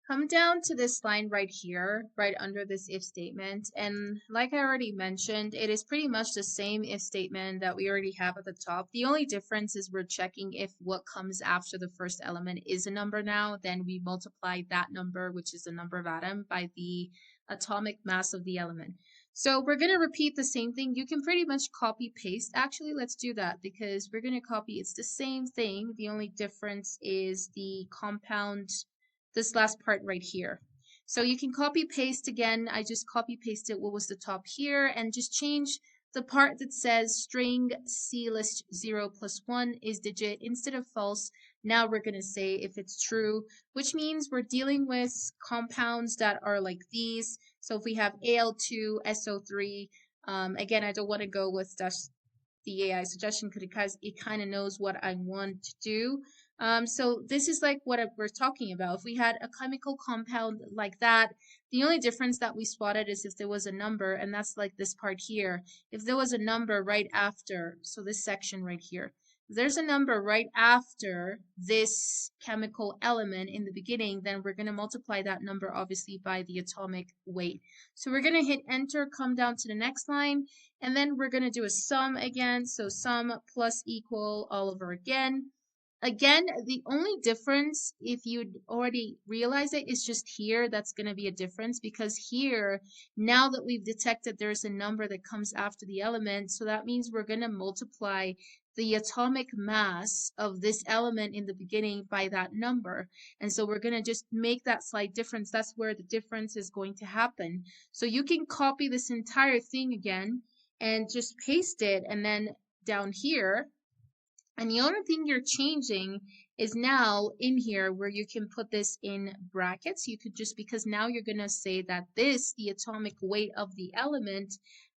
Come down to this line right here, right under this if statement. And like I already mentioned, it is pretty much the same if statement that we already have at the top. The only difference is we're checking if what comes after the first element is a number now. Then we multiply that number, which is the number of atom, by the atomic mass of the element. So we're going to repeat the same thing. You can pretty much copy paste. Actually, let's do that because we're going to copy. It's the same thing. The only difference is the compound, this last part right here. So you can copy paste again. I just copy pasted what was the top here and just change the part that says string C list 0 plus 1 is digit instead of false. Now we're going to say if it's true, which means we're dealing with compounds that are like these. So if we have Al2, SO3, again, I don't want to go with the AI suggestion because it kind of knows what I want to do. So this is like what we're talking about. If we had a chemical compound like that, the only difference that we spotted is if there was a number, and that's like this part here. If there was a number right after, so this section right here, if there's a number right after this chemical element in the beginning, then we're going to multiply that number obviously by the atomic weight. So we're going to hit enter, come down to the next line, and then we're going to do a sum again. So sum plus equal all over again. Again, the only difference, if you'd already realized it, is just here. That's going to be a difference because here, now that we've detected there's a number that comes after the element, so that means we're going to multiply the atomic mass of this element in the beginning by that number. And so we're going to just make that slight difference. That's where the difference is going to happen. So you can copy this entire thing again and just paste it, and then down here, and the only thing you're changing is now in here where you can put this in brackets. You could just, because now you're going to say that this, the atomic weight of the element,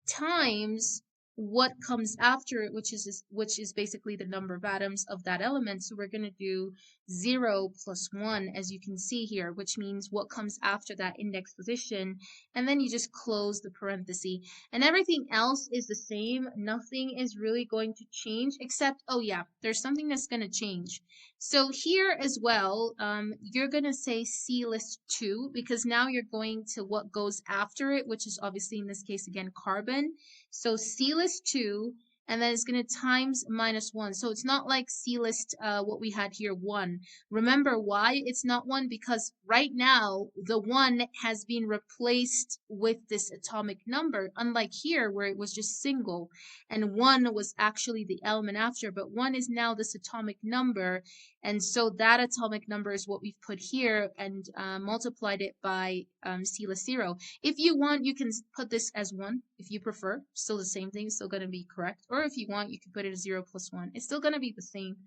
times what comes after it, which is basically the number of atoms of that element. So we're going to do 0 plus 1, as you can see here, which means what comes after that index position. And then you just close the parenthesis. And everything else is the same. Nothing is really going to change except, oh yeah, there's something that's going to change. So here as well, you're going to say C list 2 because now you're going to what goes after it, which is obviously in this case again carbon. So C list 2, and then it's going to times -1. So it's not like C list what we had here 1. Remember why it's not 1? Because right now the 1 has been replaced with this atomic number, unlike here where it was just single and 1 was actually the element after, but 1 is now this atomic number. And so that atomic number is what we've put here and multiplied it by C list 0. If you want, you can put this as 1 if you prefer. Still the same thing, still going to be correct. Or if you want, you can put it as 0 plus 1. It's still going to be the same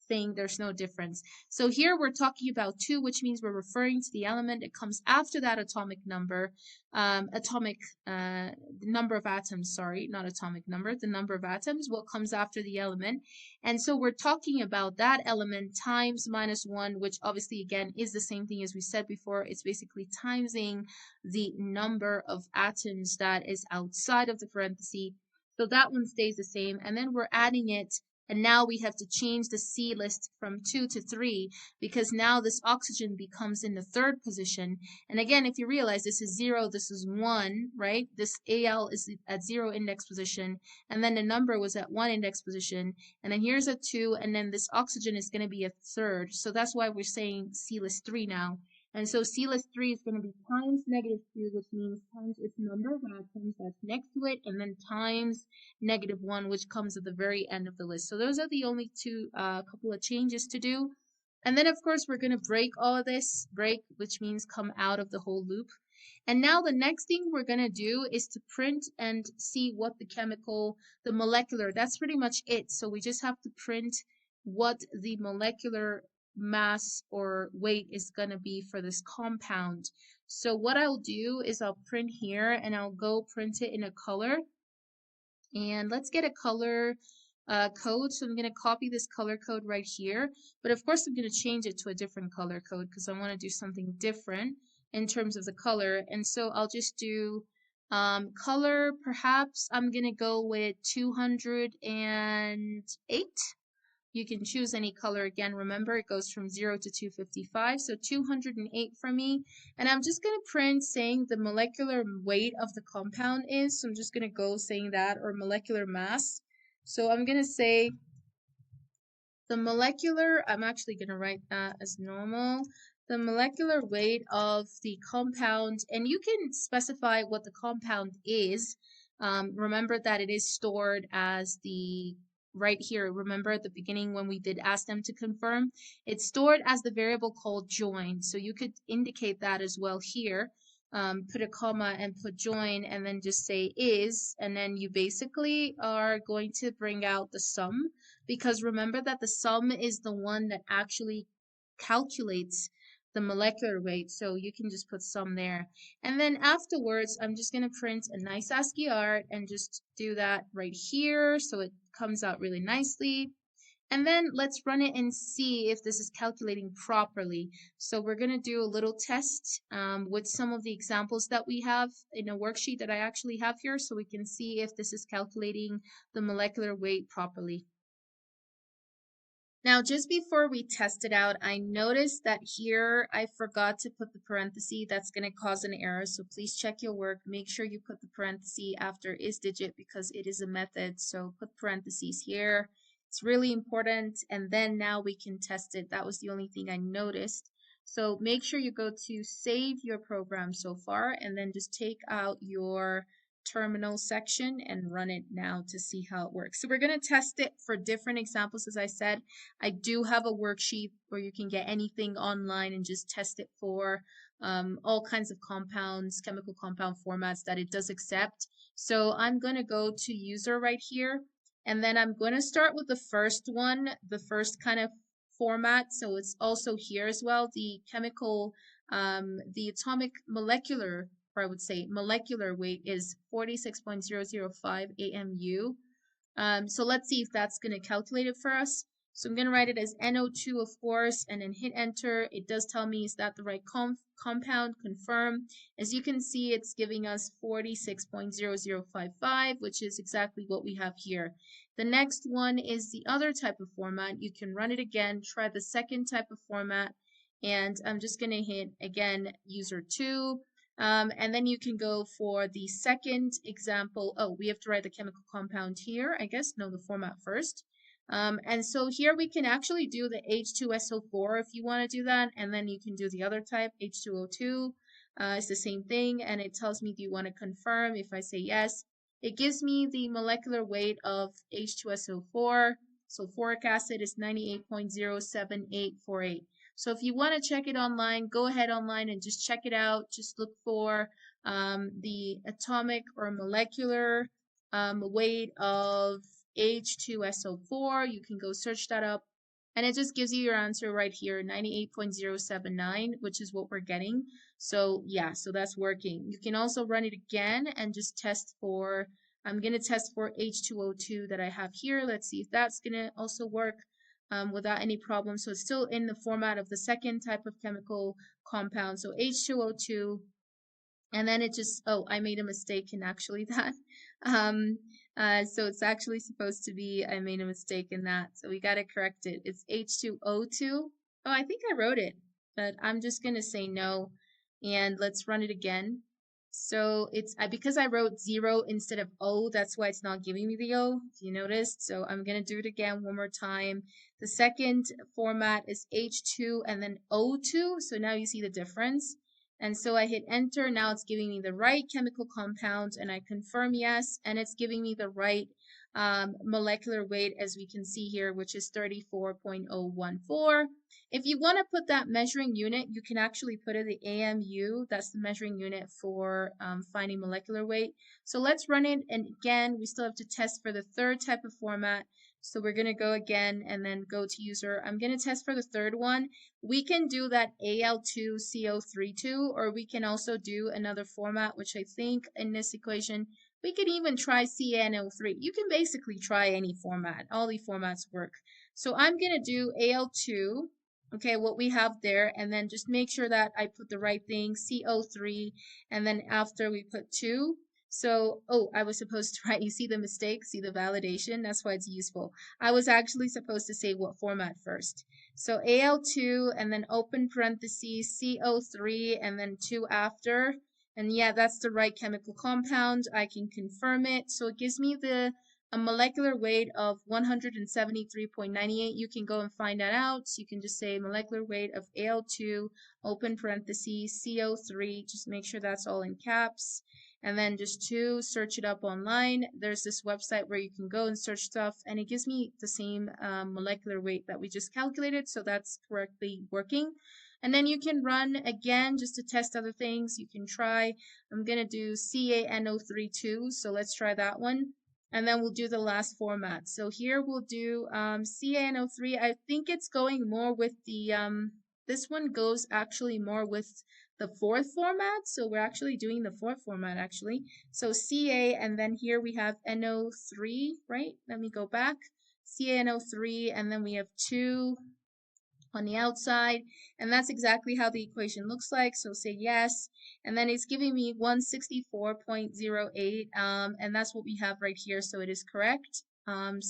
thing. There's no difference. So here we're talking about 2, which means we're referring to the element that comes after that atomic number, number of atoms, sorry, not atomic number, the number of atoms, what comes after the element. And so we're talking about that element times -1, which obviously again is the same thing as we said before. It's basically timesing the number of atoms that is outside of the parenthesis. So that one stays the same. And then we're adding it. And now we have to change the C list from 2 to 3 because now this oxygen becomes in the third position. And again, if you realize this is 0, this is 1, right? This Al is at 0 index position. And then the number was at 1 index position. And then here's a 2. And then this oxygen is going to be a third. So that's why we're saying C list 3 now. And so C list 3 is going to be times -2, which means times its number of atoms that's next to it, and then times -1, which comes at the very end of the list. So those are the only two couple of changes to do. And then, of course, we're going to break all of this, which means come out of the whole loop. And now the next thing we're going to do is to print and see what the molecular, that's pretty much it. So we just have to print what the molecular mass or weight is going to be for this compound. So what I'll do is I'll print here and I'll go print it in a color. And let's get a color code. So I'm going to copy this color code right here. But of course, I'm going to change it to a different color code because I want to do something different in terms of the color. And so I'll just do color. Perhaps I'm going to go with 208. You can choose any color again. Remember, it goes from 0 to 255, so 208 for me. And I'm just going to print saying the molecular weight of the compound is. So I'm just going to go saying that, or molecular mass. So I'm going to say the molecular, I'm actually going to write that as normal. The molecular weight of the compound, and you can specify what the compound is. Remember that it is stored as the right here. Remember at the beginning when we did ask them to confirm, it's stored as the variable called join. So you could indicate that as well here. Put a comma and put join and then just say is, and then you basically are going to bring out the sum, because remember that the sum is the one that actually calculates the molecular weight. So you can just put sum there. And then afterwards, I'm just going to print a nice ASCII art and just do that right here so it comes out really nicely. And then let's run it and see if this is calculating properly. So we're going to do a little test with some of the examples that we have in a worksheet that I actually have here, so we can see if this is calculating the molecular weight properly. Now, just before we test it out, I noticed that here I forgot to put the parenthesis. That's going to cause an error, so please check your work. Make sure you put the parenthesis after is digit because it is a method, so put parentheses here. It's really important, and then now we can test it. That was the only thing I noticed. So make sure you go to save your program so far, and then just take out your terminal section and run it now to see how it works. So we're going to test it for different examples. As I said, I do have a worksheet where you can get anything online and just test it for all kinds of compounds, chemical compound formats that it does accept. So I'm going to go to user right here, and then I'm going to start with the first one, the first kind of format. So it's also here as well, the chemical, the atomic molecular, or I would say molecular weight is 46.005 AMU. So let's see if that's going to calculate it for us. So I'm going to write it as NO2, of course, and then hit enter. It does tell me is that the right compound, confirm. As you can see, it's giving us 46.0055, which is exactly what we have here. The next one is the other type of format. You can run it again, try the second type of format, and I'm just going to hit, again, user 2. And then you can go for the second example. Oh, we have to write the chemical compound here, I guess. No, the format first. And so here we can actually do the H2SO4 if you want to do that. And then you can do the other type, H2O2. It's the same thing. And it tells me, do you want to confirm? If I say yes, it gives me the molecular weight of H2SO4. Sulfuric acid is 98.07848. So if you want to check it online, go ahead online and just check it out. Just look for the atomic or molecular weight of H2SO4. You can go search that up, and it just gives you your answer right here, 98.079, which is what we're getting. So yeah, so that's working. You can also run it again and just test for, I'm going to test for H2O2 that I have here. Let's see if that's going to also work. Without any problem. So it's still in the format of the second type of chemical compound. So H2O2, and then it just, oh, I made a mistake in actually that. So it's actually supposed to be, I made a mistake in that. So we got to correct it. It's H2O2. Oh, I think I wrote it, but I'm just going to say no. And let's run it again. So it's because I wrote 0 instead of O, that's why it's not giving me the O, if you noticed. So I'm going to do it again one more time. The second format is H2 and then O2. So now you see the difference. And so I hit enter. Now it's giving me the right chemical compound, and I confirm yes, and it's giving me the right molecular weight, as we can see here, which is 34.014. If you want to put that measuring unit, you can actually put it the AMU. That's the measuring unit for finding molecular weight. So let's run it, and again, we still have to test for the third type of format. So we're going to go again and then go to user. I'm going to test for the third one. We can do that Al2CO32, or we can also do another format, which I think in this equation, we could even try CaNO3. You can basically try any format. All the formats work. So I'm going to do Al2, okay, what we have there, and then just make sure that I put the right thing, CO3, and then after we put 2. So, oh, I was supposed to write, you see the mistake, see the validation, that's why it's useful. I was actually supposed to say what format first. So AL2 and then open parentheses, CO3 and then 2 after. And yeah, that's the right chemical compound. I can confirm it. So it gives me a molecular weight of 173.98. You can go and find that out. So you can just say molecular weight of AL2, open parentheses, CO3. Just make sure that's all in caps. And then just to search it up online, there's this website where you can go and search stuff, and it gives me the same molecular weight that we just calculated, so that's correctly working. And then you can run again just to test other things. You can try, I'm going to do CaNO3 too, so let's try that one. And then we'll do the last format. So here we'll do CaNO3. I think it's going more with the, this one goes actually more with the fourth format. So we're actually doing the fourth format actually. So Ca, and then here we have NO3, right? Let me go back. CaNO3, and then we have 2 on the outside, and that's exactly how the equation looks like. So say yes, and then it's giving me 164.08, and that's what we have right here, so it is correct. And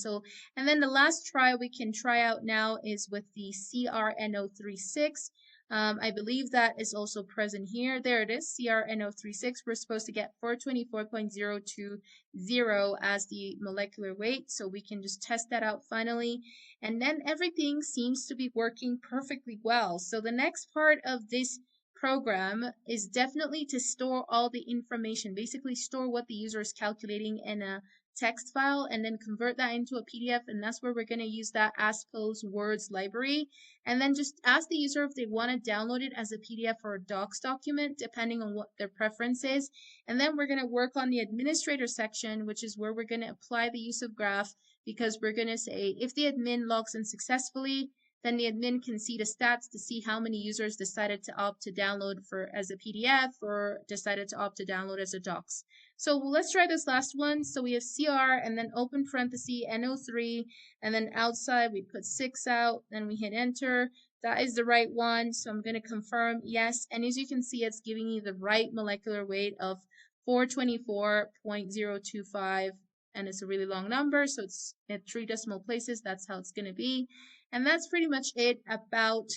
then the last try we can try out now is with the CrNO36. I believe that is also present here. There it is, CrNO36. We're supposed to get 424.020 as the molecular weight, so we can just test that out finally. And then everything seems to be working perfectly well. So the next part of this program is definitely to store all the information, basically store what the user is calculating in a text file and then convert that into a PDF, and that's where we're going to use that Aspose.words library, and then just ask the user if they want to download it as a PDF or a docs document depending on what their preference is. And then we're going to work on the administrator section, which is where we're going to apply the use of graph, because we're going to say if the admin logs in successfully, then the admin can see the stats to see how many users decided to opt to download for as a PDF or decided to opt to download as a docs. So let's try this last one. So we have CR and then open parenthesis NO3, and then outside we put 6 out, then we hit enter. That is the right one, so I'm going to confirm yes. And as you can see, it's giving you the right molecular weight of 424.025, and it's a really long number, so it's at 3 decimal places. That's how it's going to be. And that's pretty much it about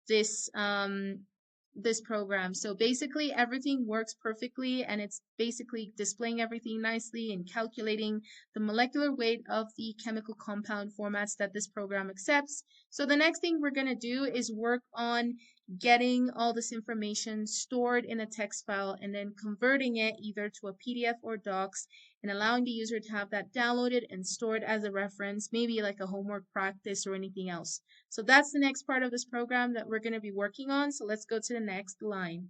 this this program. So basically everything works perfectly, and it's basically displaying everything nicely and calculating the molecular weight of the chemical compound formats that this program accepts. So the next thing we're going to do is work on getting all this information stored in a text file and then converting it either to a PDF or docs, and allowing the user to have that downloaded and stored as a reference, maybe like a homework practice or anything else. So that's the next part of this program that we're going to be working on. So let's go to the next line.